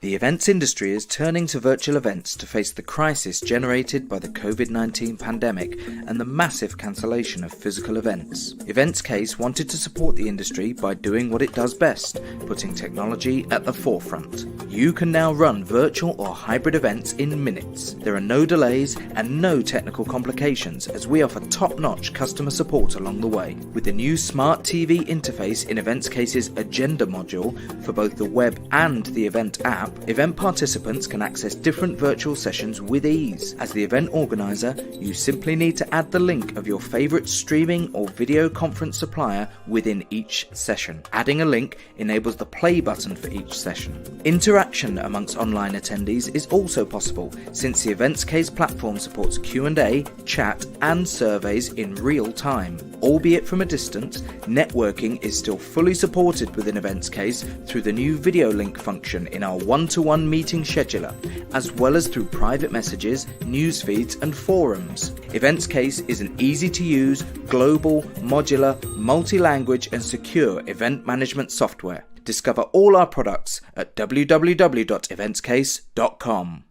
The events industry is turning to virtual events to face the crisis generated by the COVID-19 pandemic and the massive cancellation of physical events. Events Case wanted to support the industry by doing what it does best, putting technology at the forefront. You can now run virtual or hybrid events in minutes. There are no delays and no technical complications as we offer top-notch customer support along the way. With the new Smart TV interface in Events Case's Agenda module for both the web and the event app, event participants can access different virtual sessions with ease. As the event organizer, you simply need to add the link of your favorite streaming or video conference supplier within each session. Adding a link enables the play button for each session. Interaction amongst online attendees is also possible since the Events Case platform supports Q&A, chat and surveys in real time. Albeit from a distance, networking is still fully supported within Events Case through the new video link function in our one-to-one meeting scheduler, as well as through private messages, news feeds and forums. Events Case is an easy-to-use, global, modular, multi-language and secure event management software. Discover all our products at www.eventscase.com.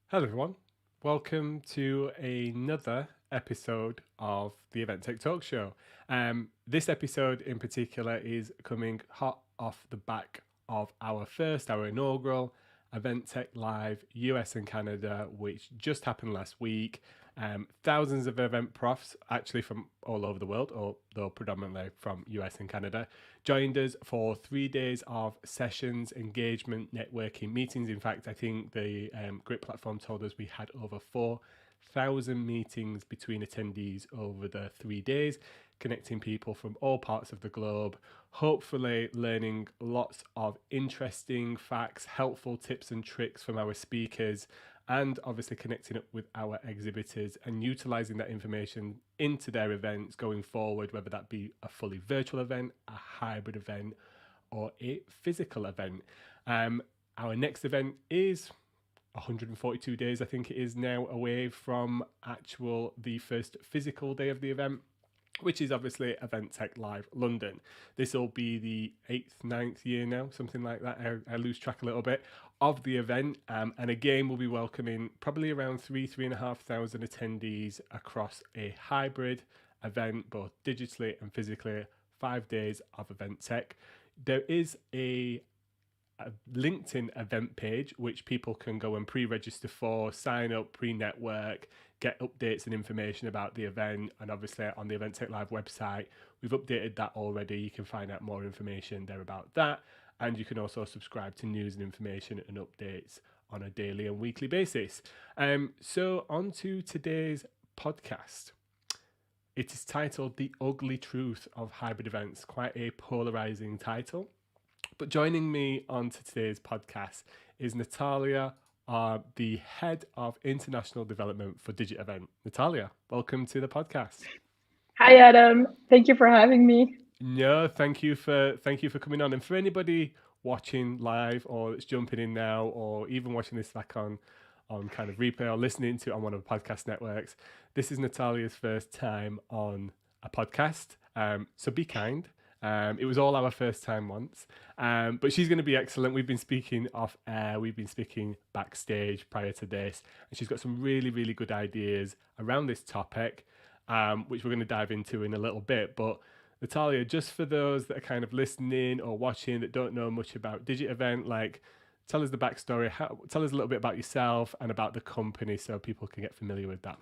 Hello everyone, welcome to another episode of the Event Tech Talk Show. This episode in particular is coming hot off the back of our inaugural Event Tech Live US and Canada, which just happened last week. Thousands of event profs, actually from all over the world, although predominantly from US and Canada, joined us for 3 days of sessions, engagement, networking, meetings. In fact, I think the Grit platform told us we had over 4,000 meetings between attendees over the 3 days, connecting people from all parts of the globe, hopefully learning lots of interesting facts, helpful tips and tricks from our speakers, and obviously connecting up with our exhibitors and utilizing that information into their events going forward, whether that be a fully virtual event, a hybrid event, or a physical event. Our next event is 142 days, I think it is now, away from the first physical day of the event, which is obviously Event Tech Live London. This will be the 8th, 9th year now, something like that. I lose track a little bit of the event. And again, we'll be welcoming probably around 3,500 attendees across a hybrid event, both digitally and physically, 5 days of Event Tech. There is a LinkedIn event page which people can go and pre-register for, sign up, pre-network, get updates and information about the event. And obviously on the Event Tech Live website, we've updated that already. You can find out more information there about that, and you can also subscribe to news and information and updates on a daily and weekly basis. So on to today's podcast. It is titled The Ugly Truth of Hybrid Events, quite a polarizing title. But joining me on to today's podcast is Natalia, the Head of International Development for DigitEvent. Natalia, welcome to the podcast. Hi, Adam. Thank you for having me. No, thank you for coming on. And for anybody watching live or that's jumping in now, or even watching this back on kind of replay or listening to it on one of the podcast networks, this is Natalia's first time on a podcast. So be kind. It was all our first time once, but she's going to be excellent. We've been speaking off air, we've been speaking backstage prior to this, and she's got some really, really good ideas around this topic, which we're going to dive into in a little bit. But Natalia, just for those that are kind of listening or watching that don't know much about DigitEvent, like, tell us the backstory, tell us a little bit about yourself and about the company so people can get familiar with that.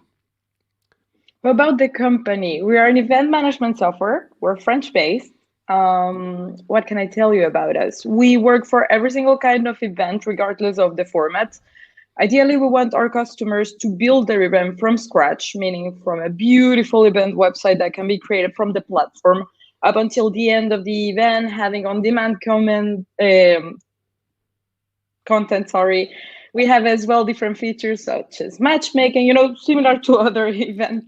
About the company, we are an event management software. We're French-based. What can I tell you about us? We work for every single kind of event, regardless of the format. Ideally, we want our customers to build their event from scratch, meaning from a beautiful event website that can be created from the platform up until the end of the event, having on-demand content. We have as well different features such as matchmaking, similar to other event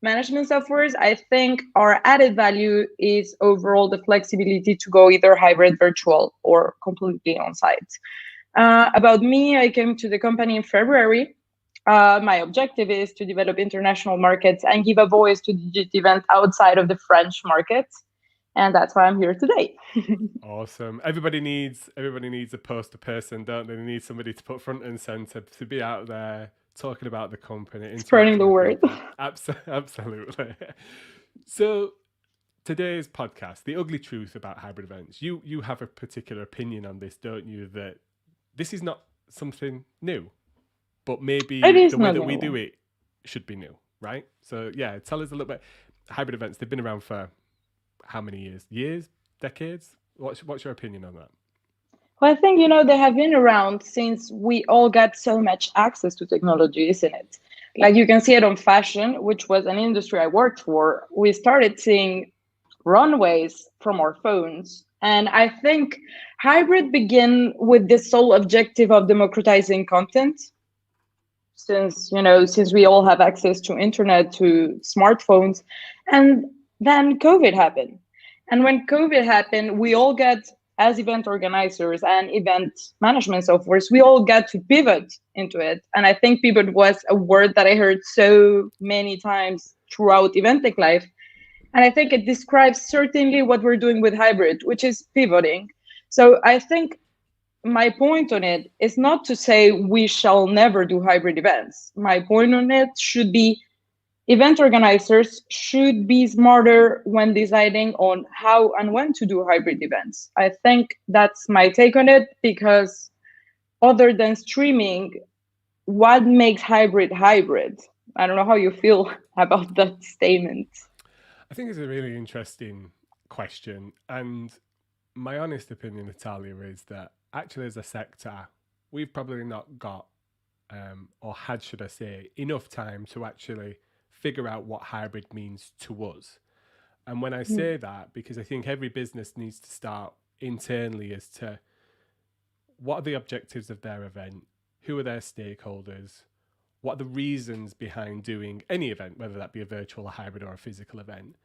management softwares. I think our added value is overall the flexibility to go either hybrid, virtual, or completely on-site. About me, I came to the company in February. My objective is to develop international markets and give a voice to DigitEvent outside of the French market. And that's why I'm here today. Awesome. Everybody needs a poster person, don't they? They need somebody to put front and center, to be out there talking about the company, Spreading interacting the with word. people. Absolutely. So today's podcast, the ugly truth about hybrid events. You have a particular opinion on this, don't you? That this is not something new, but It maybe is the way not that we do new. it should be new, right? So yeah, tell us a little bit. Hybrid events, they've been around for how many years? Years? Decades? What's your opinion on that? Well, I think, they have been around since we all got so much access to technology, isn't it? Like you can see it on fashion, which was an industry I worked for. We started seeing runways from our phones. And I think hybrid began with the sole objective of democratizing content. Since we all have access to internet, to smartphones, and then COVID happened. And when COVID happened, we all got, as event organizers and event management softwares, we all got to pivot into it. And I think pivot was a word that I heard so many times throughout Eventic life. And I think it describes certainly what we're doing with hybrid, which is pivoting. So I think my point on it is not to say we shall never do hybrid events. My point on it should be event organizers should be smarter when deciding on how and when to do hybrid events. I think that's my take on it, because other than streaming, what makes hybrid hybrid? I don't know how you feel about that statement. I think it's a really interesting question. And my honest opinion, Natalia, is that actually, as a sector, we've probably not got, or had, should I say, enough time to actually figure out what hybrid means to us. And when I say that, because I think every business needs to start internally as to what are the objectives of their event, who are their stakeholders, what are the reasons behind doing any event, whether that be a virtual, a hybrid, or a physical event,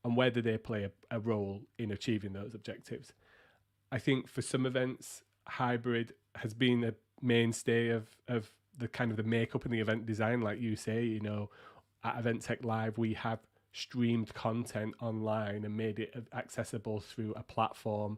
and where do they play a role in achieving those objectives. I think for some events, hybrid has been a mainstay of the kind of the makeup and the event design. Like you say, at Event Tech Live, we have streamed content online and made it accessible through a platform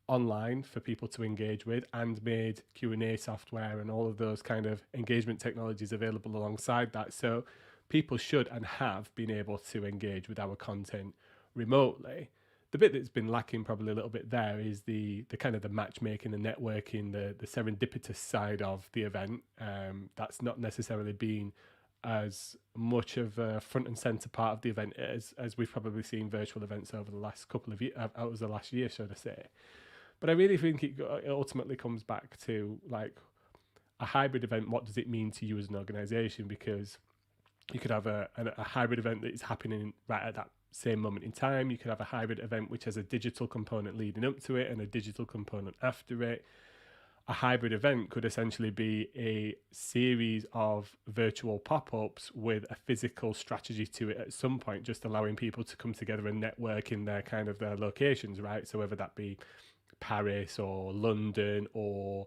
online for people to engage with, and made Q&A software and all of those kind of engagement technologies available alongside that. So people should and have been able to engage with our content remotely. The bit that's been lacking probably a little bit there is the kind of the matchmaking, the networking, the serendipitous side of the event. That's not necessarily been as much of a front and center part of the event as we've probably seen virtual events over the last couple of years, over the last year, should I say. But I really think it ultimately comes back to, like, a hybrid event. What does it mean to you as an organization? Because you could have a hybrid event that is happening right at that same moment in time. You could have a hybrid event which has a digital component leading up to it and a digital component after it. A hybrid event could essentially be a series of virtual pop-ups with a physical strategy to it at some point, just allowing people to come together and network in their kind of their locations, right? So whether that be Paris or London or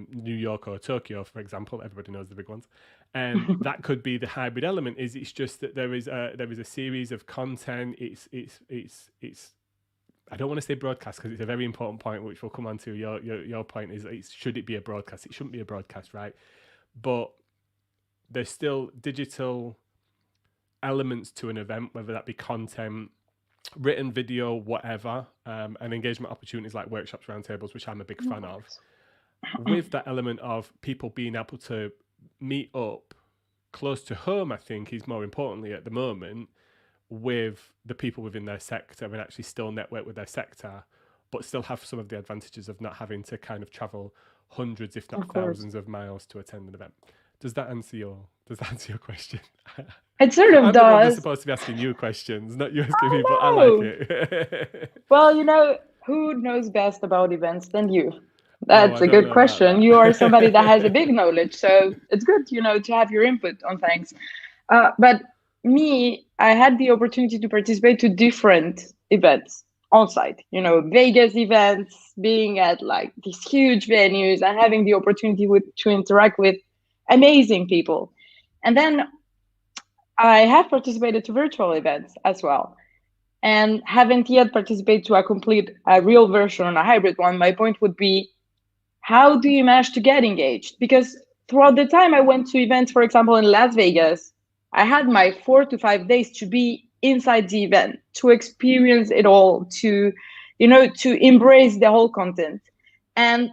New York or Tokyo, for example, everybody knows the big ones. That could be the hybrid element. It's just that there is a series of content. It's I don't want to say broadcast because it's a very important point, which we'll come on to. Your point is, should it be a broadcast? It shouldn't be a broadcast, right? But there's still digital elements to an event, whether that be content, written video, whatever, and engagement opportunities like workshops, roundtables, which I'm a big fan of, with that element of people being able to meet up close to home. I think is more importantly at the moment, with the people within their sector, and actually still network with their sector, but still have some of the advantages of not having to kind of travel hundreds, if not thousands of miles to attend an event. Does that answer your question? It sort of I'm does. the one that's supposed to be asking you questions, not you asking me, but I like it. Well, who knows best about events than you? That's a good question. You are somebody that has a big knowledge, so it's good, to have your input on things. But me, I had the opportunity to participate to different events on site, Vegas events, being at like these huge venues and having the opportunity to interact with amazing people. And then I have participated to virtual events as well. and haven't yet participated to a complete a real version on a hybrid one, my point would be, how do you manage to get engaged? Because throughout the time I went to events, for example, in Las Vegas, I had my 4 to 5 days to be inside the event, to experience it all, to embrace the whole content. And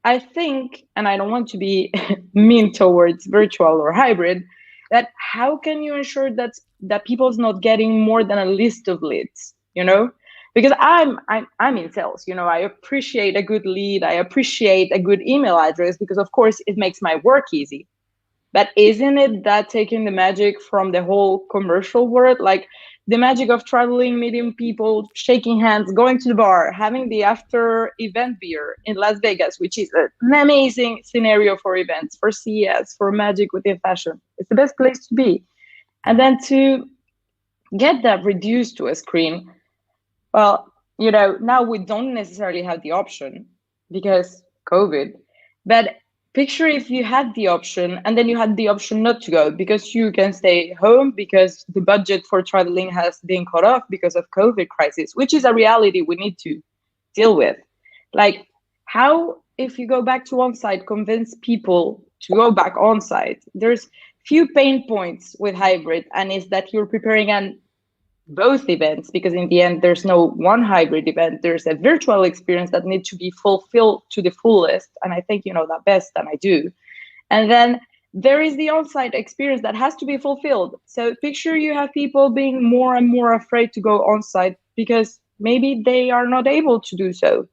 I think, and I don't want to be mean towards virtual or hybrid, that how can you ensure that people's not getting more than a list of leads, because I'm in sales. I appreciate a good lead, I appreciate a good email address, because of course it makes my work easy. But isn't it that taking the magic from the whole commercial world, like the magic of traveling, meeting people, shaking hands, going to the bar, having the after event beer in Las Vegas, which is an amazing scenario for events, for CES, for magic within fashion. It's the best place to be. And then to get that reduced to a screen, well, now we don't necessarily have the option because COVID, but picture if you had the option and then you had the option not to go because you can stay home because the budget for traveling has been cut off because of COVID crisis, which is a reality we need to deal with. Like, how, if you go back to on-site, convince people to go back on-site? There's few pain points with hybrid, and is that you're preparing an both events, because in the end there's no one hybrid event, there's a virtual experience that needs to be fulfilled to the fullest, and I think you know that best than I do. And then there is the on-site experience that has to be fulfilled. So picture you have people being more and more afraid to go on-site because maybe they are not able to do so.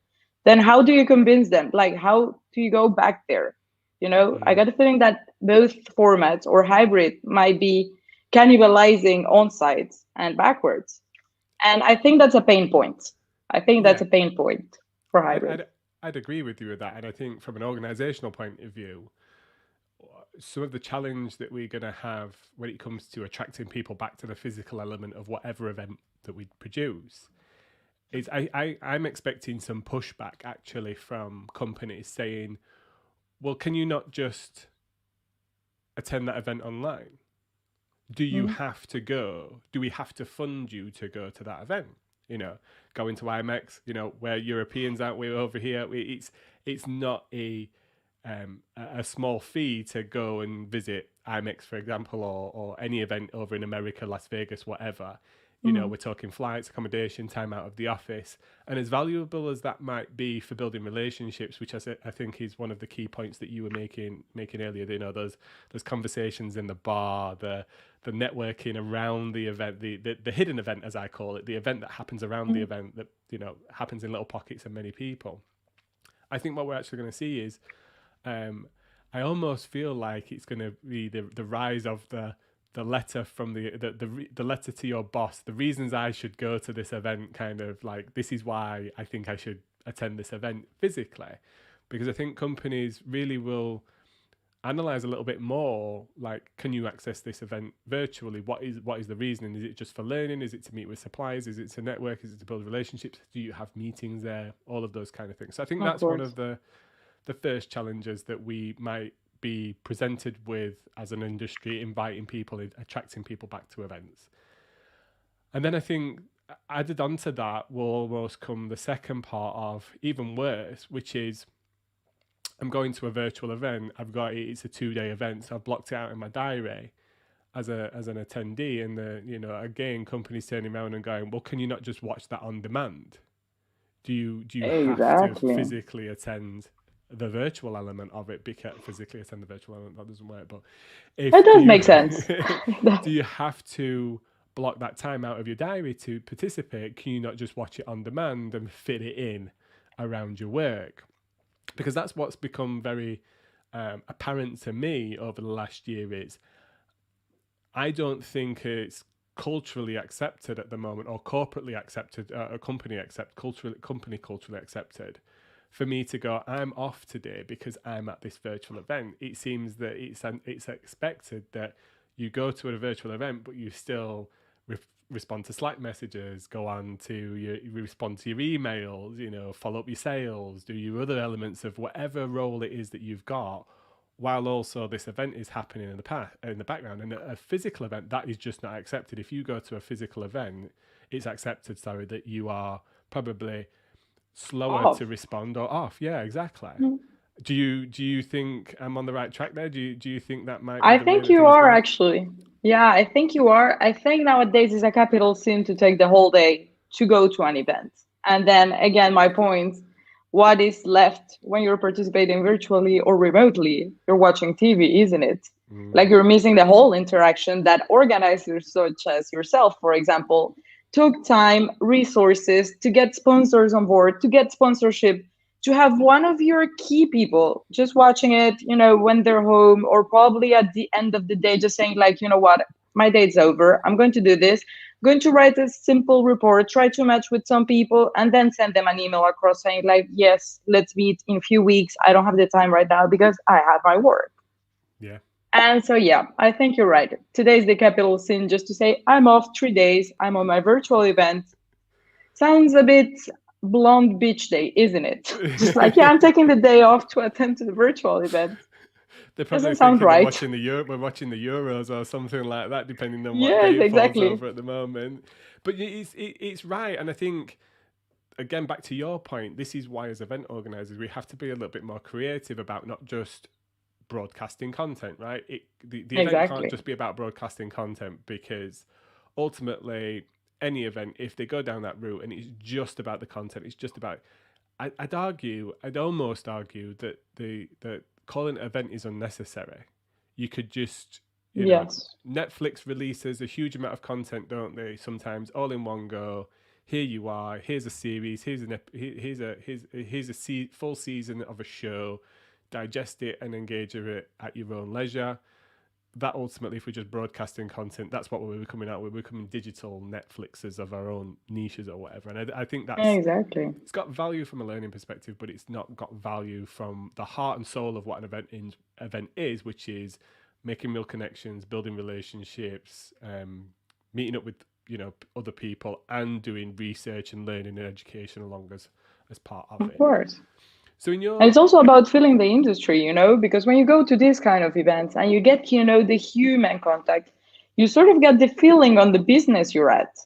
Then how do you convince them? Like, how do you go back there? I got a feeling that both formats or hybrid might be cannibalizing on-site and backwards. And I think that's a pain point. I think that's Yeah, a pain point for I'd, hybrid. I'd, I'd agree with you with that. And I think from an organizational point of view, some of the challenge that we're going to have when it comes to attracting people back to the physical element of whatever event that we produce is I'm expecting some pushback actually from companies saying, well, can you not just attend that event online? Do you Mm. have to go? Do we have to fund you to go to that event? Going to IMEX, where Europeans aren't we over here? It's not a small fee to go and visit IMEX, for example, or any event over in America, Las Vegas, whatever. Mm. We're talking flights, accommodation, time out of the office. And as valuable as that might be for building relationships, which I think is one of the key points that you were making earlier, those conversations in the bar, the networking around the event, the hidden event, as I call it, the event that happens around the Mm. event that, happens in little pockets of many people. I think what we're actually going to see is, I almost feel like it's going to be the rise of the letter from the letter to your boss, the reasons I should go to this event, kind of like, this is why I think I should attend this event physically, because I think companies really will analyze a little bit more, like, can you access this event virtually? What is the reasoning? Is it just for learning? Is it to meet with suppliers? Is it to network? Is it to build relationships? Do you have meetings there? All of those kind of things. So I think Of that's one course. of the first challenges that we might be presented with as an industry, inviting people, attracting people back to events. And then I think added onto that will almost come the second part of even worse, which is, I'm going to a virtual event. It's a 2-day event, so I've blocked it out in my diary as an attendee, and again, companies turning around and going, well, can you not just watch that on demand? Do you have to Exactly. physically attend the virtual element of it? Because physically attend the virtual element, that doesn't work. But It do does you make sense. do you have to block that time out of your diary to participate? Can you not just watch it on demand and fit it in around your work? Because that's what's become very apparent to me over the last year is, I don't think it's culturally accepted at the moment, or corporately accepted, company culturally accepted, for me to go, I'm off today because I'm at this virtual event. It seems that it's expected that you go to a virtual event, but you still respond to Slack messages, respond to your emails, follow up your sales, do your other elements of whatever role it is that you've got, while also this event is happening in the background. And a physical event, that is just not accepted. If you go to a physical event, it's accepted, sorry, that you are probably slower Off. to respond or off. Yeah, exactly. Mm. Do you think I'm on the right track there? Do you think that might be I the way think that you things are go? actually. Yeah, I think you are. I think nowadays is a capital sin to take the whole day to go to an event. And then again, my point, what is left when you're participating virtually or remotely? You're watching TV, isn't it? Like you're missing the whole interaction that organizers such as yourself, for example, took time, resources to get sponsors on board, to get sponsorship, to have one of your key people just watching it, when they're home, or probably at the end of the day, just saying, like, you know what, my day's over. I'm going to do this. I'm going to write a simple report, try to match with some people, and then send them an email across saying, like, yes, let's meet in a few weeks. I don't have the time right now because I have my work. Yeah. And so, yeah, I think you're right. Today's the capital sin just to say, I'm off 3 days. I'm on my virtual event. Sounds a bit blonde beach day, isn't it? Just like, yeah, I'm taking the day off to attend to the virtual event. They're probably Doesn't sound thinking right. we're watching the Euros or something like that, depending on what day Yes, it falls exactly. over at the moment. But it's right, and I think, again, back to your point, this is why as event organisers we have to be a little bit more creative about not just broadcasting content, right? The event can't Exactly. just be about broadcasting content, because ultimately any event, if they go down that route and it's just about the content, it's just about, I'd almost argue that that calling an event is unnecessary. You could just, Yes. Netflix releases a huge amount of content, don't they? Sometimes all in one go. Here you are. Here's a series. Here's a full season of a show. Digest it and engage with it at your own leisure. That ultimately, if we're just broadcasting content, that's what we're becoming out. We're becoming digital Netflixes of our own niches or whatever. And I think Exactly. it's got value from a learning perspective, but it's not got value from the heart and soul of what an event is, which is making real connections, building relationships, meeting up with other people, and doing research and learning and education along as part of Of it. course. So in And your it's also about feeling the industry, because when you go to these kind of events and you get, the human contact, you sort of get the feeling on the business you're at.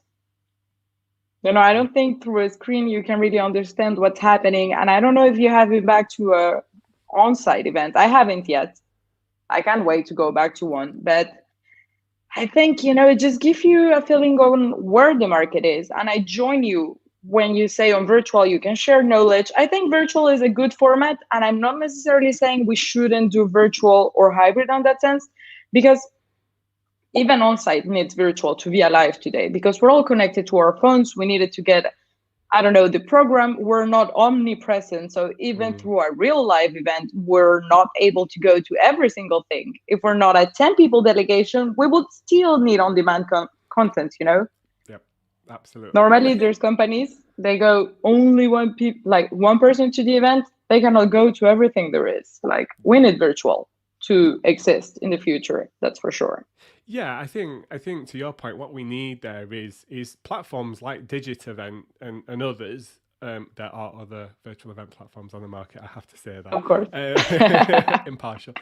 I yeah, don't think through a screen you can really understand what's happening. And I don't know if you have been back to a on-site event. I haven't yet. I can't wait to go back to one. But I think, it just gives you a feeling on where the market is. And I join you when you say on virtual, you can share knowledge. I think virtual is a good format. And I'm not necessarily saying we shouldn't do virtual or hybrid on that sense, because even on-site needs virtual to be alive today, because we're all connected to our phones. We needed to get, I don't know, the program. We're not omnipresent. So even through a real live event, we're not able to go to every single thing. If we're not a 10 people delegation, we would still need on-demand content, yep, absolutely. And I Normally think there's companies, they go only one person to the event. They cannot go to everything there is. Like, we need virtual to exist in the future. That's for sure. Yeah, I think to your point, what we need there is platforms like Digitevent and others. There are other virtual event platforms on the market. I have to say Of course. that, impartial.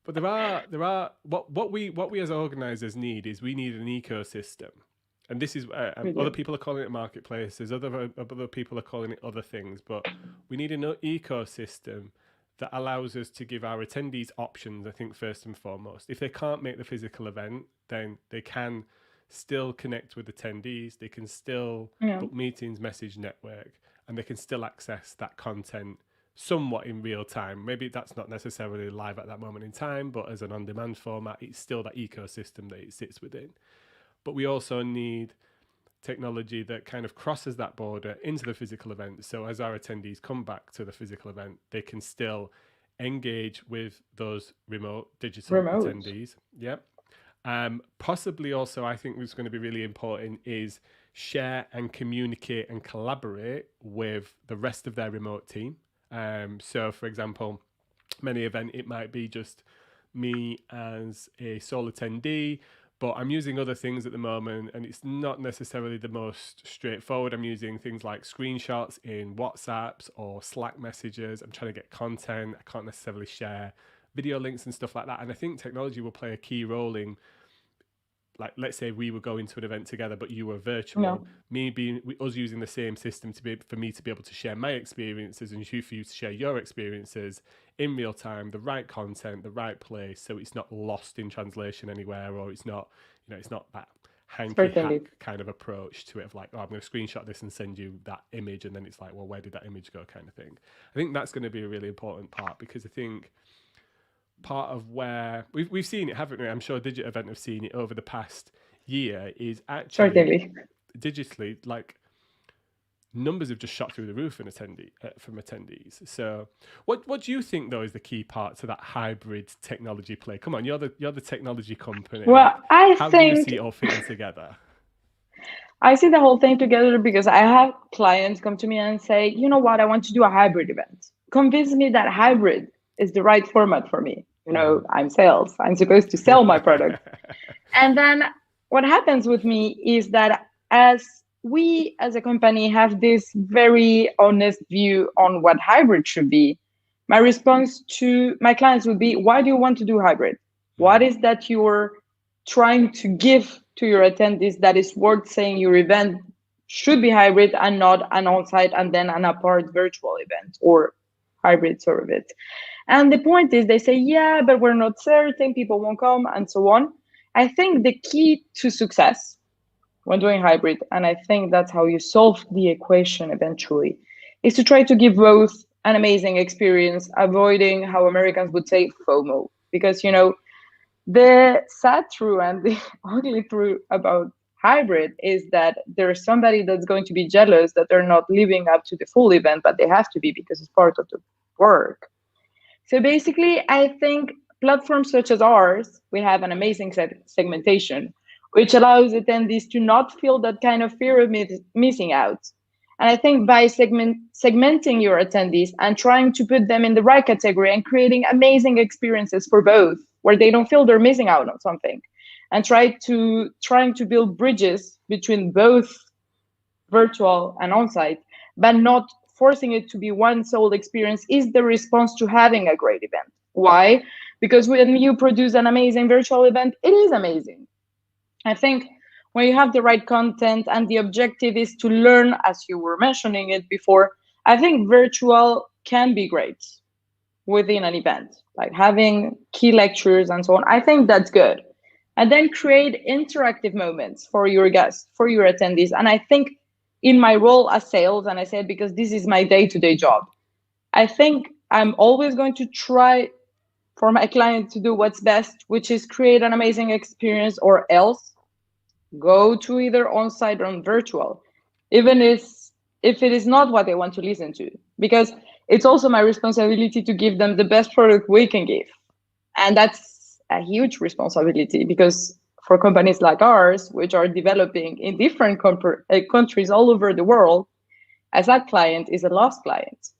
But there are what we as organisers need is we need an ecosystem, and this is We other do. people are calling it marketplaces. Other people are calling it other things, but we need an ecosystem that allows us to give our attendees options. I think first and foremost, if they can't make the physical event, then they can still connect with attendees. They can still Yeah. book meetings, message network, and they can still access that content somewhat in real time. Maybe that's not necessarily live at that moment in time, but as an on-demand format, it's still that ecosystem that it sits within. But we also need technology that kind of crosses that border into the physical event. So as our attendees come back to the physical event, they can still engage with those remote digital Remote. attendees. Yep. Possibly also, I think what's going to be really important is share and communicate and collaborate with the rest of their remote team. So, for example, many event, it might be just me as a sole attendee, but I'm using other things at the moment, and it's not necessarily the most straightforward. I'm using things like screenshots in WhatsApps or Slack messages. I'm trying to get content. I can't necessarily share video links and stuff like that. And I think technology will play a key role in like, let's say we were going to an event together, but you were Yeah. virtual, us using the same system for me to be able to share my experiences and you for you to share your experiences in real time, the right content, the right place, so it's not lost in translation anywhere, or it's not, it's not that hanky Certainly. hack kind of approach to it of like, oh, I'm going to screenshot this and send you that image, and then it's like, well, where did that image go, kind of thing. I think that's going to be a really important part, because I think part of where we've seen it, haven't we? I'm sure Digit Event have seen it over the past year, is actually Certainly. digitally, like, numbers have just shot through the roof from attendees. So what do you think though is the key part to that hybrid technology play? Come on, you're the technology company. Well, like, I how do you see think it all fitting together? I see the whole thing together because I have clients come to me and say, you know what, I want to do a hybrid event. Convince me that hybrid is the right format for me. I'm sales. I'm supposed to sell my product. And then what happens with me is that as we as a company have this very honest view on what hybrid should be, my response to my clients would be, why do you want to do hybrid? What is that you're trying to give to your attendees that is worth saying your event should be hybrid and not an on-site and then an apart virtual event or hybrid sort of it? And the point is, they say, yeah, but we're not certain, people won't come, and so on. I think the key to success when doing hybrid, and I think that's how you solve the equation eventually, is to try to give both an amazing experience, avoiding how Americans would say FOMO. Because, the sad truth and the ugly truth about hybrid is that there's somebody that's going to be jealous that they're not living up to the full event, but they have to be because it's part of the work. So basically, I think platforms such as ours, we have an amazing segmentation, which allows attendees to not feel that kind of fear of missing out. And I think by segmenting your attendees and trying to put them in the right category and creating amazing experiences for both, where they don't feel they're missing out on something, and trying to build bridges between both virtual and on-site, but not forcing it to be one sole experience, is the response to having a great event. Why? Because when you produce an amazing virtual event, it is amazing. I think when you have the right content and the objective is to learn, as you were mentioning it before, I think virtual can be great within an event, like having key lectures and so on. I think that's good. And then create interactive moments for your guests, for your attendees. And I think in my role as sales, and I said because this is my day-to-day job, I think I'm always going to try for my client to do what's best, which is create an amazing experience, or else go to either on-site or on virtual, even if it is not what they want to listen to, because it's also my responsibility to give them the best product we can give. And that's a huge responsibility, because for companies like ours, which are developing in different countries all over the world, as that client is a lost client.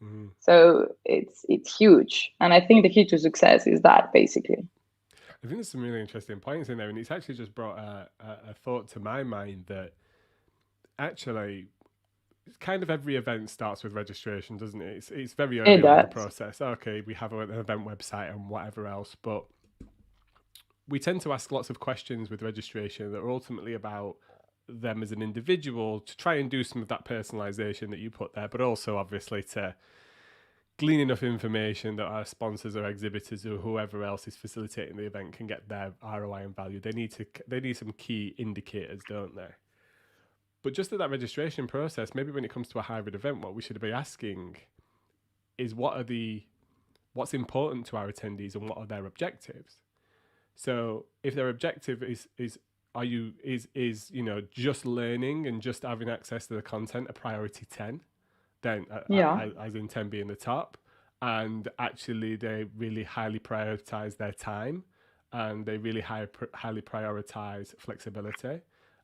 Mm-hmm. So it's huge. And I think the key to success is that, basically. I think there's some really interesting points in there, and it's actually just brought a thought to my mind that actually kind of every event starts with registration, doesn't it? It's very early on in the process. Okay, we have an event website and whatever else, but we tend to ask lots of questions with registration that are ultimately about them as an individual, to try and do some of that personalization that you put there, but also obviously to glean enough information that our sponsors or exhibitors or whoever else is facilitating the event can get their ROI and value. They need some key indicators, don't they? But just at that registration process, maybe when it comes to a hybrid event, what we should be asking is what's important to our attendees and what are their objectives. So if their objective is just learning and just having access to the content a priority 10, then as in 10 being the top, and actually they really highly prioritize their time and they really highly prioritize flexibility,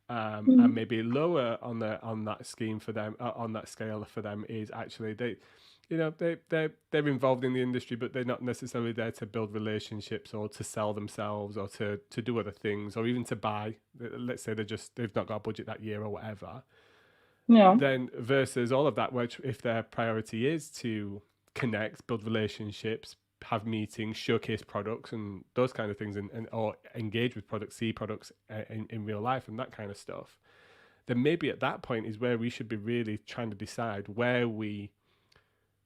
and maybe lower on that scheme for them, on that scale for them, is actually they're involved in the industry, but they're not necessarily there to build relationships or to sell themselves or to do other things, or even to buy. Let's say they've not got a budget that year or whatever. Yeah. Then versus all of that, which if their priority is to connect, build relationships, have meetings, showcase products and those kind of things, and or engage with products, see products in real life and that kind of stuff, then maybe at that point is where we should be really trying to decide where we're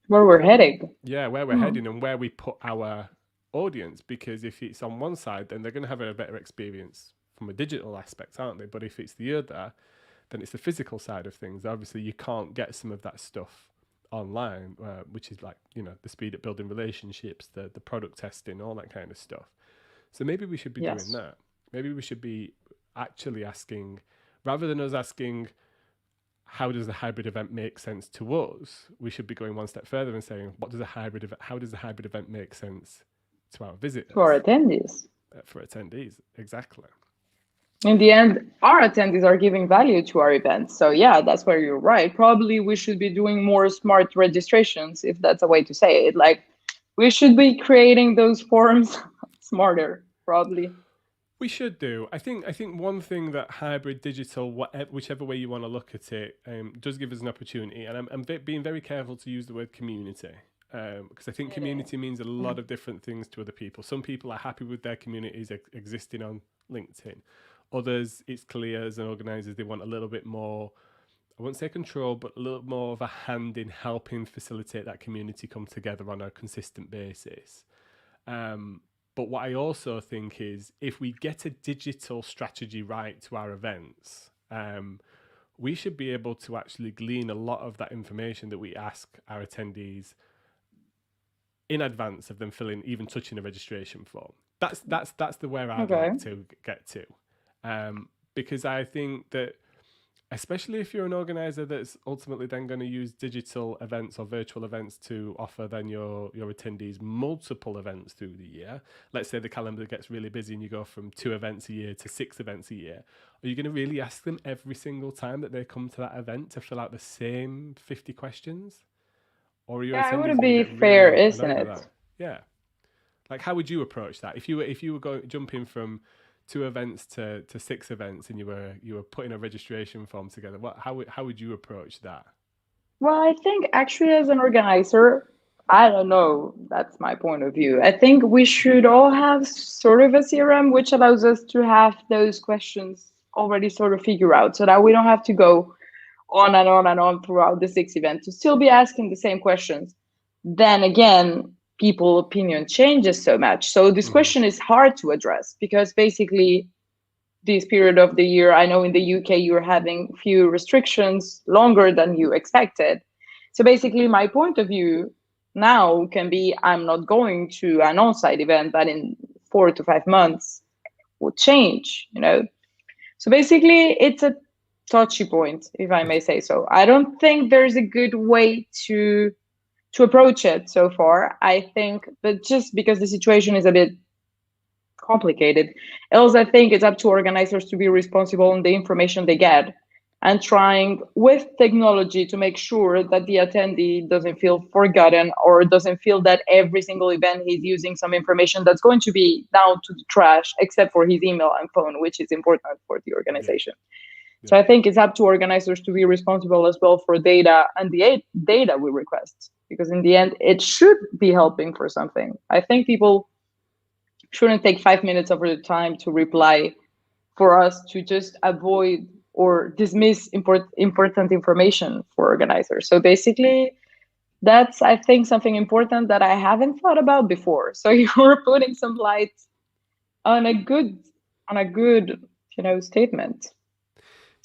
heading. Yeah, where we're heading and where we put our audience. Because if it's on one side, then they're going to have a better experience from a digital aspect, aren't they? But if it's the other, then it's the physical side of things. Obviously, you can't get some of that stuff online, which is like, the speed at building relationships, the product testing, all that kind of stuff. So maybe we should be doing that. Maybe we should be actually asking, rather than us asking, how does the hybrid event make sense to us? We should be going one step further and saying, how does the hybrid event make sense to our visitors? For attendees. For attendees, exactly. In the end, our attendees are giving value to our events. So yeah, that's where you're right. Probably we should be doing more smart registrations, if that's a way to say it. Like, we should be creating those forms smarter, probably. We should do. I think one thing that hybrid, digital, whichever way you want to look at it, does give us an opportunity. And I'm being very careful to use the word community, because I think community means a lot of different things to other people. Some people are happy with their communities existing on LinkedIn. Others, it's clear as an organizer, they want a little bit more, I won't say control, but a little more of a hand in helping facilitate that community come together on a consistent basis. But what I also think is, if we get a digital strategy right to our events, we should be able to actually glean a lot of that information that we ask our attendees in advance of them even touching a registration form. That's the where I'd like to get to. Because I think that, especially if you're an organizer that's ultimately then going to use digital events or virtual events to offer then your attendees multiple events through the year. Let's say the calendar gets really busy and you go from 2 events a year to 6 events a year. Are you going to really ask them every single time that they come to that event to fill out the same 50 questions? Or are your attendees it wouldn't be fair, really isn't it? that? Yeah. Like, how would you approach that? If you were jumping from 2 events to 6 events and you were putting a registration form together, how would you approach that? Well, I think actually as an organizer, I don't know, that's my point of view. I think we should all have sort of a CRM which allows us to have those questions already sort of figure out, so that we don't have to go on and on and on throughout the 6 events to still be asking the same questions. Then again, people's opinion changes so much. So this question is hard to address, because basically this period of the year, I know in the UK, you're having few restrictions longer than you expected. So basically my point of view now can be, I'm not going to an on-site event that in 4 to 5 months will change, So basically it's a touchy point, if I may say so. I don't think there's a good way to approach it so far. I think that just because the situation is a bit complicated, else I think it's up to organizers to be responsible on the information they get, and trying with technology to make sure that the attendee doesn't feel forgotten, or doesn't feel that every single event he's using some information that's going to be down to the trash, except for his email and phone, which is important for the organization. So I think it's up to organizers to be responsible as well for data and the data we request, because in the end, it should be helping for something. I think people shouldn't take 5 minutes of their time to reply for us to just avoid or dismiss important information for organizers. So basically, that's, I think, something important that I haven't thought about before. So you're putting some light on a good statement.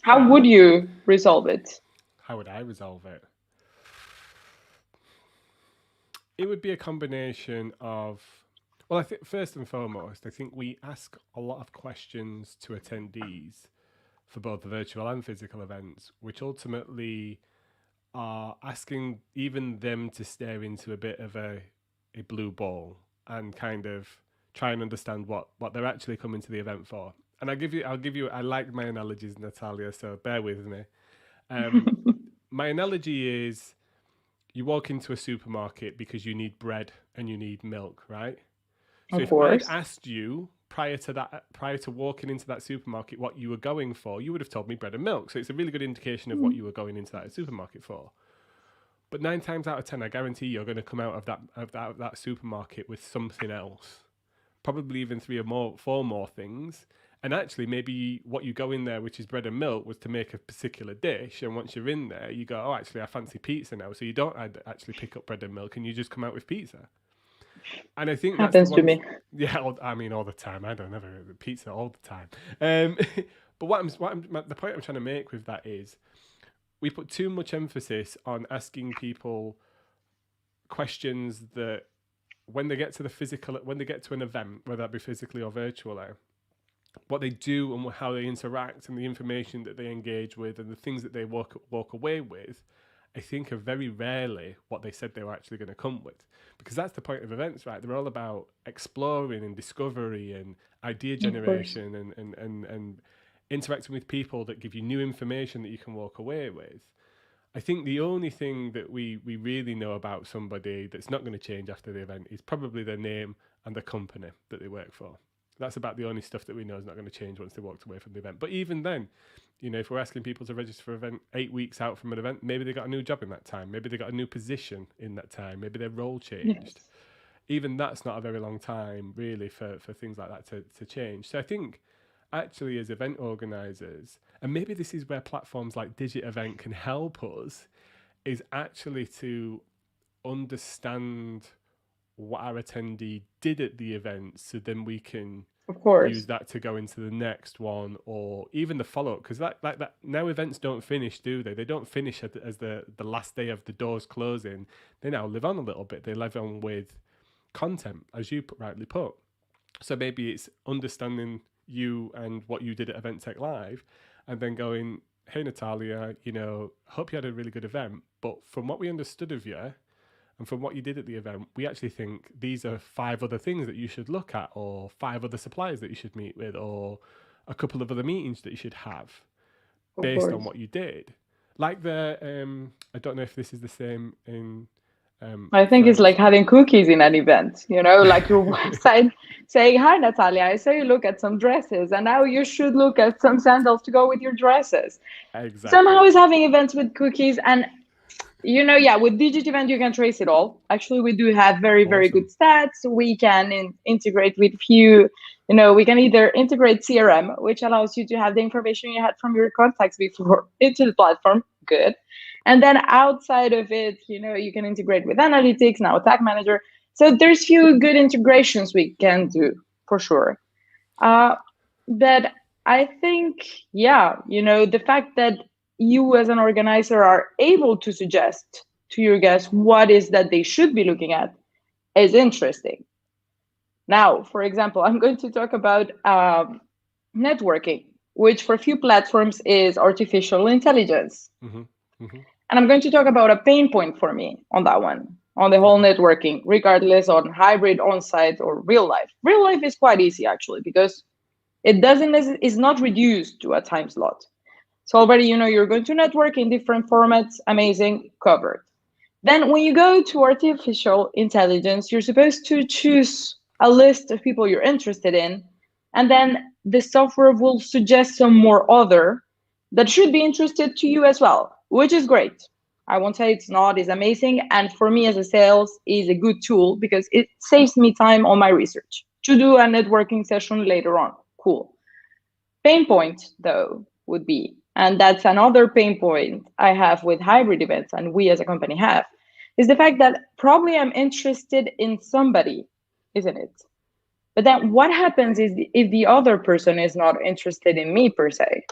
How would you resolve it? How would I resolve it? It would be a combination of, well, I think first and foremost, I think we ask a lot of questions to attendees for both the virtual and physical events, which ultimately are asking even them to stare into a bit of a blue ball and kind of try and understand what they're actually coming to the event for. And I'll give you, I like my analogies, Natalia, so bear with me. My analogy is, you walk into a supermarket because you need bread and you need milk, right? So if I'd asked you prior to walking into that supermarket what you were going for, you would have told me bread and milk. So it's a really good indication of what you were going into that supermarket for. But 9 times out of 10, I guarantee you're going to come out of that supermarket with something else, probably even 4 more things. And actually, maybe what you go in there, which is bread and milk, was to make a particular dish. And once you're in there, you go, oh, actually, I fancy pizza now. So you don't actually pick up bread and milk, and you just come out with pizza. And I think that's the Happens to one. me. Yeah, I mean, all the time. I don't ever pizza all the time. But the point I'm trying to make with that is, we put too much emphasis on asking people questions that, when they get to an event, whether that be physically or virtually, what they do and how they interact and the information that they engage with and the things that they walk away with, I think are very rarely what they said they were actually going to come with. Because that's the point of events, right? They're all about exploring and discovery and idea generation and interacting with people that give you new information that you can walk away with. I think the only thing that we really know about somebody that's not going to change after the event is probably their name and the company that they work for. That's about the only stuff that we know is not going to change once they walked away from the event. But even then, if we're asking people to register for an event 8 weeks out from an event, maybe they got a new job in that time. Maybe they got a new position in that time. Maybe their role changed. Yes. Even that's not a very long time, really, for things like that to change. So I think, actually, as event organisers, and maybe this is where platforms like DigitEvent can help us, is actually to understand what our attendee did at the event, so then we can use that to go into the next one, or even the follow-up, because that now events don't finish, do they? They don't finish as the last day of the doors closing. They now live on a little bit. They live on with content, as you rightly put. So maybe it's understanding you and what you did at Event Tech Live, and then going, hey Natalia, hope you had a really good event, but from what we understood of you and from what you did at the event, we actually think these are 5 other things that you should look at, or 5 other suppliers that you should meet with, or a couple of other meetings that you should have based on what you did. Like I don't know if this is the same in I think it's like having cookies in an event, like your website saying, hi, Natalia, I saw you look at some dresses, and now you should look at some sandals to go with your dresses. Exactly. Somehow it's having events with cookies. And, with DigitEvent, you can trace it all. Actually, we do have very, very good stats. We can integrate with few, we can either integrate CRM, which allows you to have the information you had from your contacts before into the platform. Good. And then outside of it, you can integrate with analytics, now Tag Manager. So there's few good integrations we can do, for sure. But I think, the fact that you as an organizer are able to suggest to your guests what is that they should be looking at is interesting. Now, for example, I'm going to talk about networking, which for a few platforms is artificial intelligence. Mm-hmm. Mm-hmm. And I'm going to talk about a pain point for me on that one, on the whole networking, regardless on hybrid, on-site, or real life. Real life is quite easy, actually, because is not reduced to a time slot. So already, you're going to network in different formats, amazing, covered. Then when you go to artificial intelligence, you're supposed to choose a list of people you're interested in, and then the software will suggest some more other that should be interested to you as well, which is great. I won't say it's not, it's amazing. And for me as a sales, is a good tool because it saves me time on my research to do a networking session later on. Cool. Pain point, though, would be, and that's another pain point I have with hybrid events, and we as a company have, is the fact that probably I'm interested in somebody, isn't it? But then what happens is if the other person is not interested in me per se?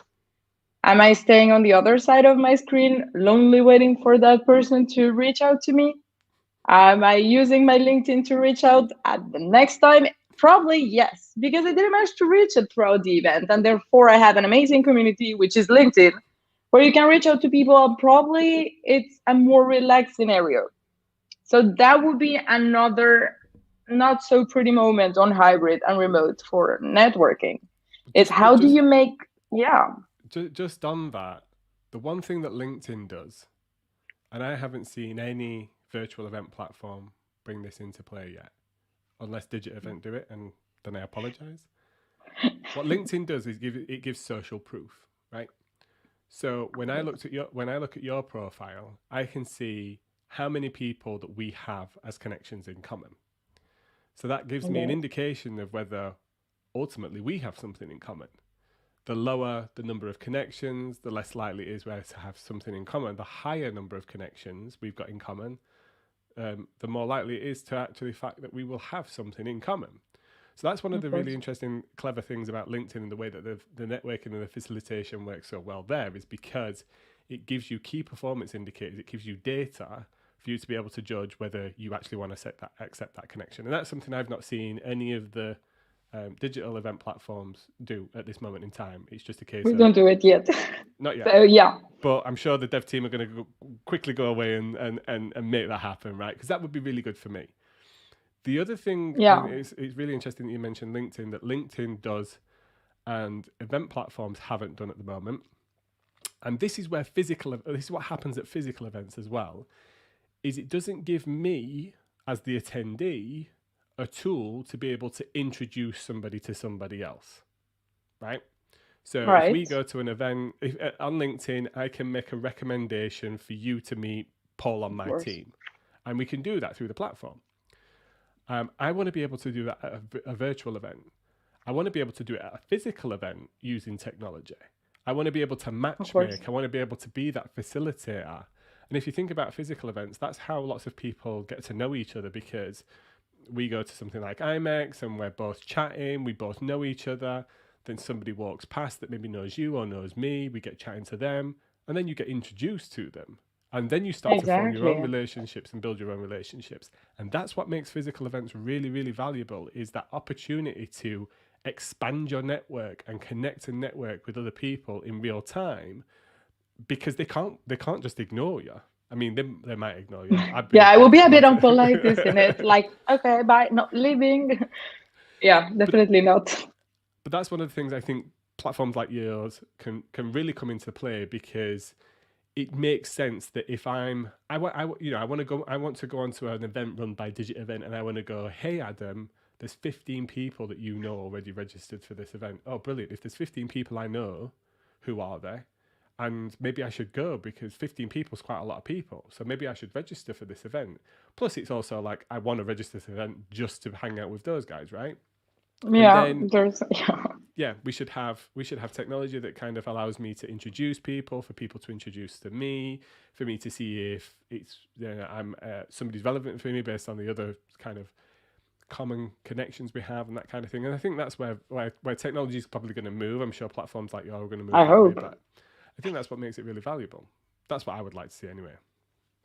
Am I staying on the other side of my screen, lonely, waiting for that person to reach out to me? Am I using my LinkedIn to reach out at the next time? Probably yes, because I didn't manage to reach it throughout the event. And therefore, I have an amazing community, which is LinkedIn, where you can reach out to people. And probably it's a more relaxed scenario. So that would be another not so pretty moment on hybrid and remote for networking. It's how do you make, Just on that, the one thing that LinkedIn does, and I haven't seen any virtual event platform bring this into play yet, unless DigitEvent do it, and then I apologize. What LinkedIn does is it gives social proof, right? So when I look at your profile, I can see how many people that we have as connections in common. So that gives me an Okay. indication of whether ultimately we have something in common. The lower the number of connections, the less likely it is we're to have something in common. The higher number of connections we've got in common, the more likely it is to actually fact that we will have something in common. So that's one of Of the really course. interesting, clever things about LinkedIn and the way that the networking and the facilitation works so well there is because it gives you key performance indicators. It gives you data for you to be able to judge whether you actually want to accept that connection. And that's something I've not seen any of the digital event platforms do at this moment in time. It's just a case We of don't do it yet. not yet. So yeah. But I'm sure the dev team are going to quickly go away and make that happen, right? Because that would be really good for me. The other thing, Yeah. and it's really interesting that you mentioned LinkedIn, that LinkedIn does and event platforms haven't done at the moment. And this is where this is what happens at physical events as well, is it doesn't give me, as the attendee, a tool to be able to introduce somebody to somebody else, right? So if we Right. go to an event on LinkedIn, I can make a recommendation for you to meet Paul on Of my course. team. And we can do that through the platform. I want to be able to do that at a virtual event. I want to be able to do it at a physical event using technology. I want to be able to Of course. matchmake. I want to be able to be that facilitator. And if you think about physical events, that's how lots of people get to know each other, because we go to something like IMEX and we're both chatting, we both know each other. Then somebody walks past that maybe knows you or knows me, we get chatting to them, and then you get introduced to them. And then you start to form your own Exactly. relationships and build your own relationships. And that's what makes physical events really, really valuable, is that opportunity to expand your network and connect and network with other people in real time, because they can't just ignore you. I mean, they might ignore you. I've been Yeah, I will be invited a bit loads unpolite, isn't it? of Like, okay, bye, not leaving. Yeah, but definitely not. but that's one of the things I think platforms like yours can really come into play, because it makes sense that if I want to go, I want to go onto an event run by Digit Event, and I want to go, hey Adam, there's 15 people that you know already registered for this event. Oh, brilliant! If there's 15 people I know, who are they? And maybe I should go, because 15 people is quite a lot of people. So maybe I should register for this event. Plus, it's also like I want to register this event just to hang out with those guys, right? And Yeah, then there's yeah. yeah, we should have technology that kind of allows me to introduce people, for people to introduce to me, for me to see if it's I'm somebody's relevant for me based on the other kind of common connections we have and that kind of thing. And I think that's where technology is probably going to move. I'm sure platforms like yours are going to move I that way, hope. but I think that's what makes it really valuable. That's what I would like to see anyway.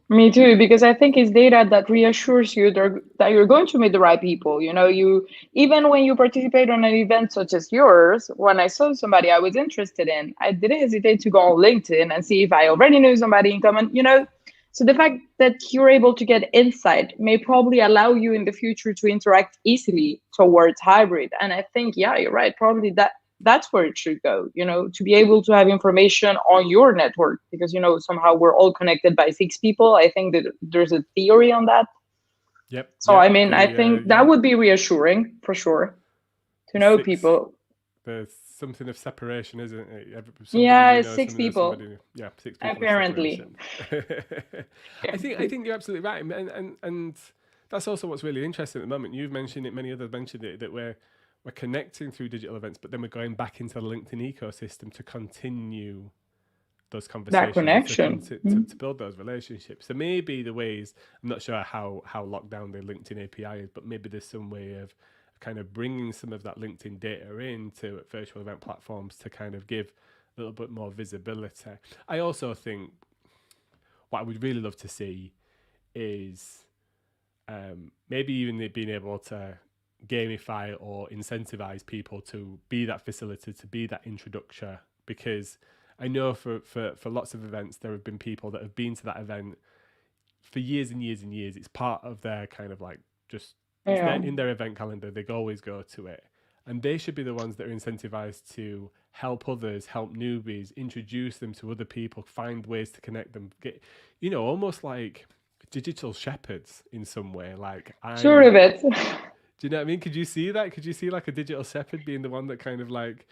Me too, because I think it's data that reassures you that you're going to meet the right people. You know, you even when you participate on an event such as yours, when I saw somebody I was interested in, I didn't hesitate to go on LinkedIn and see if I already knew somebody in common, you know. So the fact that you're able to get insight may probably allow you in the future to interact easily towards hybrid. And I think, yeah, you're right. Probably that's where it should go, you know, to be able to have information on your network, because you know somehow we're all connected by 6 people. I think that there's a theory on that. Yep, So I yep. mean, I think that would be reassuring for sure to The know six. people. There's something of separation, isn't it? Somebody Yeah, you it's know, six somebody knows people somebody. Yeah, 6 people of apparently. separation. I think you're absolutely right, and that's also what's really interesting at the moment. You've mentioned it, many others mentioned it, that we're connecting through digital events, but then we're going back into the LinkedIn ecosystem to continue those That conversations and connection. to build those relationships. So maybe the ways, I'm not sure how locked down the LinkedIn API is, but maybe there's some way of kind of bringing some of that LinkedIn data into virtual event platforms to kind of give a little bit more visibility. I also think what I would really love to see is maybe even being able to gamify or incentivize people to be that facilitator, to be that introducer, because I know for lots of events there have been people that have been to that event for years and years and years. It's part of their kind of like just it's there Yeah, in their event calendar. They always go to it, and they should be the ones that are incentivized to help others, help newbies, introduce them to other people, find ways to connect them. Get almost like digital shepherds in some way. Like sure I'm of it. do you know what I mean? Could you see that? Could you see like a digital shepherd being the one that kind of like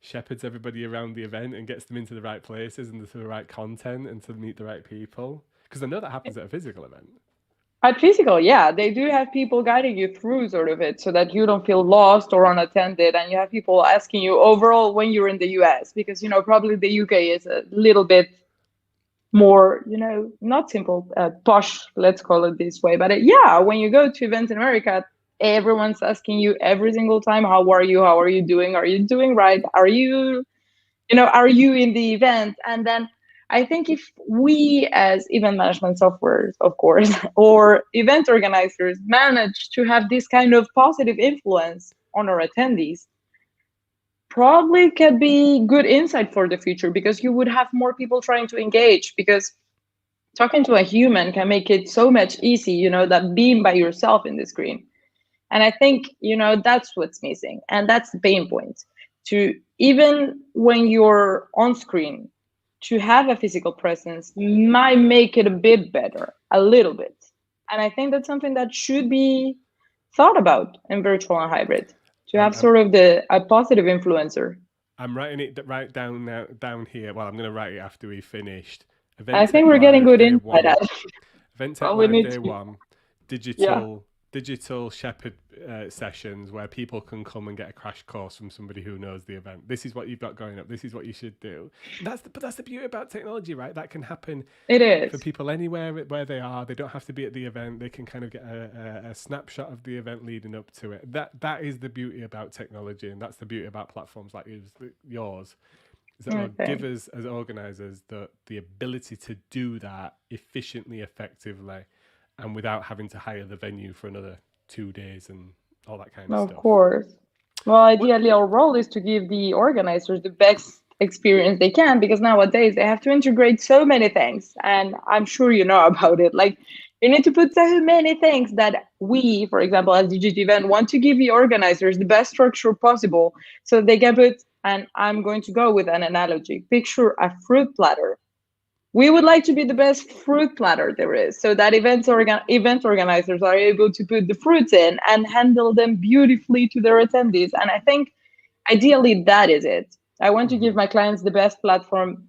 shepherds everybody around the event and gets them into the right places and to the right content and to meet the right people? Because I know that happens at a physical event. At physical, yeah, they do have people guiding you through sort of it so that you don't feel lost or unattended. And you have people asking you overall when you're in the US, because, probably the UK is a little bit more, not simple, posh, let's call it this way. But yeah, when you go to events in America, everyone's asking you every single time, how are you? How are you doing? Are you doing right? Are you in the event? And then I think if we as event management softwares, of course, or event organizers manage to have this kind of positive influence on our attendees, probably could be good insight for the future, because you would have more people trying to engage, because talking to a human can make it so much easy, that being by yourself in the screen. And I think, that's what's missing. And that's the pain point. To even when you're on screen, to have a physical presence might make it a bit better, a little bit. And I think that's something that should be thought about in virtual and hybrid, to have sort of a positive influencer. I'm writing it right down here. Well, I'm going to write it after we finished. I think we're getting good insight. Event Tech Live Day 1, digital shepherd sessions where people can come and get a crash course from somebody who knows the event. This is what you've got going up. This is what you should do. But that's the beauty about technology, right? That can happen. It is for people anywhere where they are. They don't have to be at the event. They can kind of get a snapshot of the event leading up to it. That is the beauty about technology, and that's the beauty about platforms like yours. Is that will give us as organizers the ability to do that efficiently, effectively, and without having to hire the venue for another 2 days and all that kind of stuff. Of course. Well, ideally, our role is to give the organizers the best experience they can, because nowadays they have to integrate so many things. And I'm sure you know about it. Like, you need to put so many things that we, for example, as Digit Event, want to give the organizers the best structure possible so they can put, and I'm going to go with an analogy, picture a fruit platter. We would like to be the best fruit platter there is, so that event organizers are able to put the fruits in and handle them beautifully to their attendees. And I think ideally that is it. I want to give my clients the best platform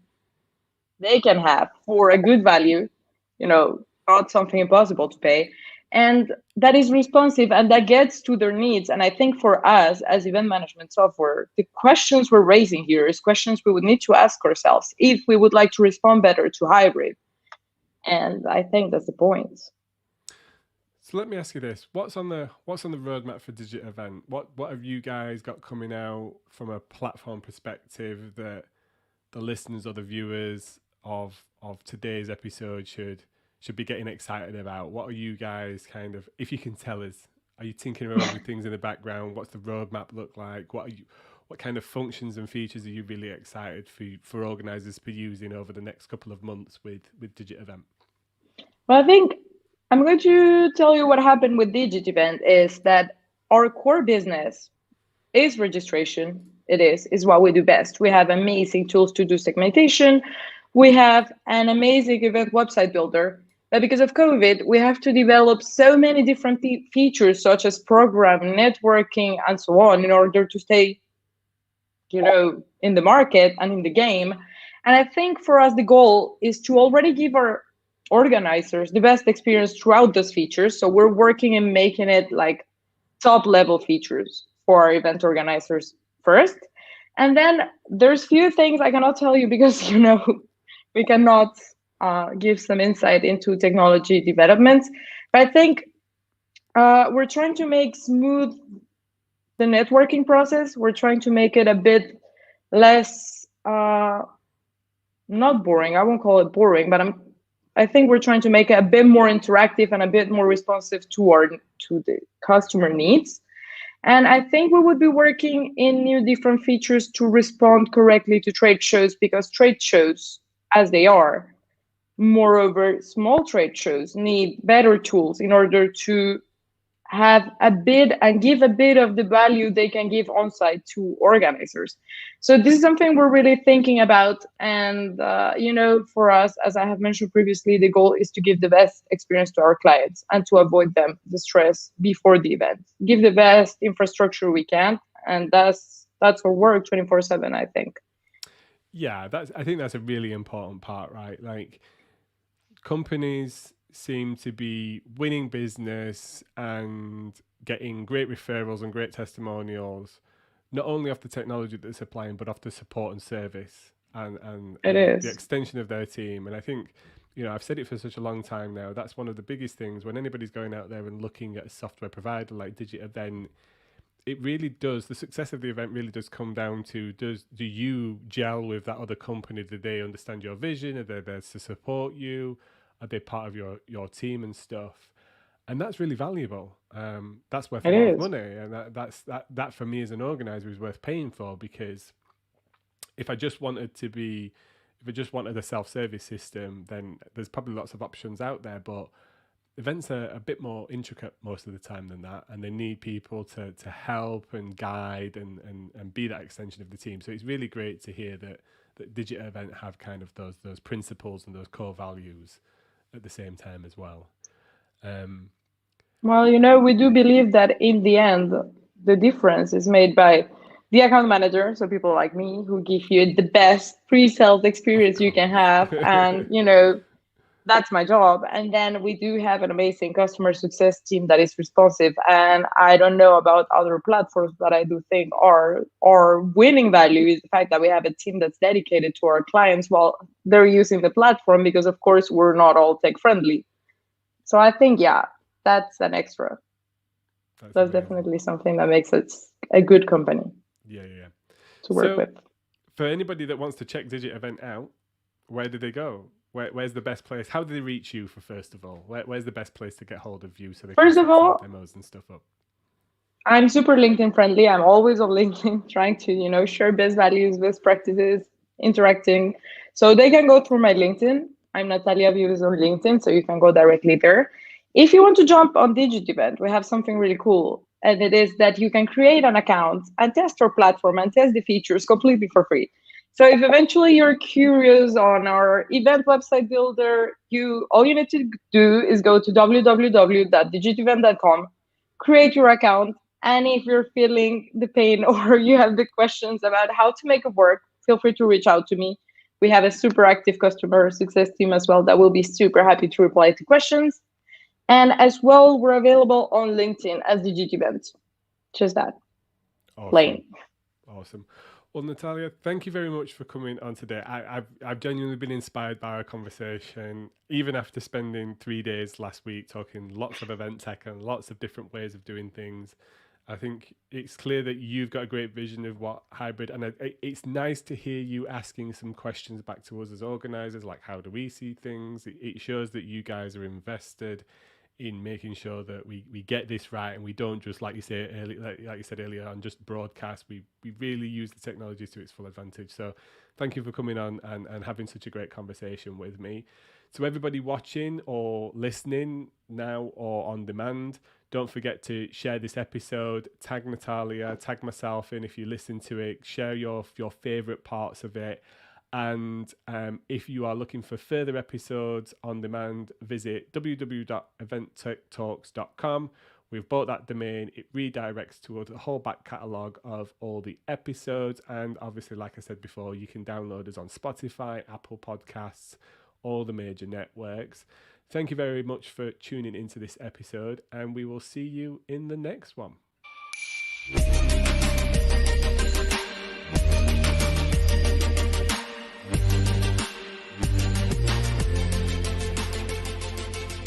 they can have for a good value, not something impossible to pay, and that is responsive and that gets to their needs. And I think for us as event management software, the questions we're raising here is questions we would need to ask ourselves if we would like to respond better to hybrid. And I think that's the point. So let me ask you this: what's on the roadmap for Digit Event? What have you guys got coming out from a platform perspective that the listeners or the viewers of today's episode should be getting excited about? What are you guys kind of, if you can tell us, are you tinkering around with things in the background? What's the roadmap look like? What kind of functions and features are you really excited for organizers to be using over the next couple of months with Digit Event? Well, I think I'm going to tell you what happened with Digit Event is that our core business is registration. It is what we do best. We have amazing tools to do segmentation. We have an amazing event website builder. But because of COVID, we have to develop so many different features, such as program, networking, and so on, in order to stay, in the market and in the game. And I think for us, the goal is to already give our organizers the best experience throughout those features. So we're working in making it like top level features for our event organizers first. And then there's few things I cannot tell you because, we cannot give some insight into technology developments. But I think we're trying to make smooth the networking process. We're trying to make it a bit less, not boring. I won't call it boring, but I think we're trying to make it a bit more interactive and a bit more responsive to the customer needs. And I think we would be working in new different features to respond correctly to trade shows, because trade shows, as they are, moreover, small trade shows need better tools in order to have a bit and give a bit of the value they can give on site to organizers. So this is something we're really thinking about. And, for us, as I have mentioned previously, the goal is to give the best experience to our clients and to avoid them the stress before the event, give the best infrastructure we can. And that's our work 24/7, I think. Yeah, I think that's a really important part, right? Like, companies seem to be winning business and getting great referrals and great testimonials, not only off the technology that they're supplying, but off the support and service It and the is. extension of their team. And I think, I've said it for such a long time now. That's one of the biggest things when anybody's going out there and looking at a software provider like DigitEvent. It really does. The success of the event really does come down to do you gel with that other company? Do they understand your vision? Are they there to support you? Are they part of your team and stuff? And that's really valuable. That's worth a It lot of is. money, and that for me as an organizer is worth paying for, because if I just wanted a self-service system, then there's probably lots of options out there, but events are a bit more intricate most of the time than that, and they need people to help and guide and be that extension of the team. So it's really great to hear that DigitEvent have kind of those principles and those core values at the same time as well. Well, we do believe that in the end, the difference is made by the account manager, so people like me who give you the best pre-sales Of experience you can have, course. and that's my job. And then we do have an amazing customer success team that is responsive. And I don't know about other platforms, but I do think our winning value is the fact that we have a team that's dedicated to our clients while they're using the platform, because of course we're not all tech friendly. So I think, yeah, that's an extra. That's definitely something that makes it a good company Yeah. to work with. For anybody that wants to check DigitEvent out, where do they go? Where's the best place? How do they reach you first of all? Where's the best place to get hold of you so they First can of set some all, demos and stuff up? I'm super LinkedIn friendly. I'm always on LinkedIn trying to, share best values, best practices, interacting. So they can go through my LinkedIn. I'm Natalia Views on LinkedIn, so you can go directly there. If you want to jump on DigitEvent, we have something really cool. And it is that you can create an account and test our platform and test the features completely for free. So if eventually you're curious on our event website builder, all you need to do is go to www.digitevent.com, create your account, and if you're feeling the pain or you have the questions about how to make it work, feel free to reach out to me. We have a super active customer success team as well that will be super happy to reply to questions. And as well, we're available on LinkedIn as DigitEvent. Just that. Awesome. Plain. Awesome. Well, Natalia, thank you very much for coming on today. I've genuinely been inspired by our conversation, even after spending 3 days last week talking lots of event tech and lots of different ways of doing things. I think it's clear that you've got a great vision of what hybrid, and it's nice to hear you asking some questions back to us as organizers, like how do we see things? It shows that you guys are invested in making sure that we get this right, and we don't just, like you said earlier on, just broadcast. We really use the technology to its full advantage. So thank you for coming on and having such a great conversation with me. To everybody watching or listening now or on demand, don't forget to share this episode, tag Natalia, tag myself in if you listen to it, share your favorite parts of it. And if you are looking for further episodes on demand, visit www.eventtechtalks.com. We've bought that domain. It redirects to a whole back catalogue of all the episodes. And obviously, like I said before, you can download us on Spotify, Apple Podcasts, all the major networks. Thank you very much for tuning into this episode, and we will see you in the next one.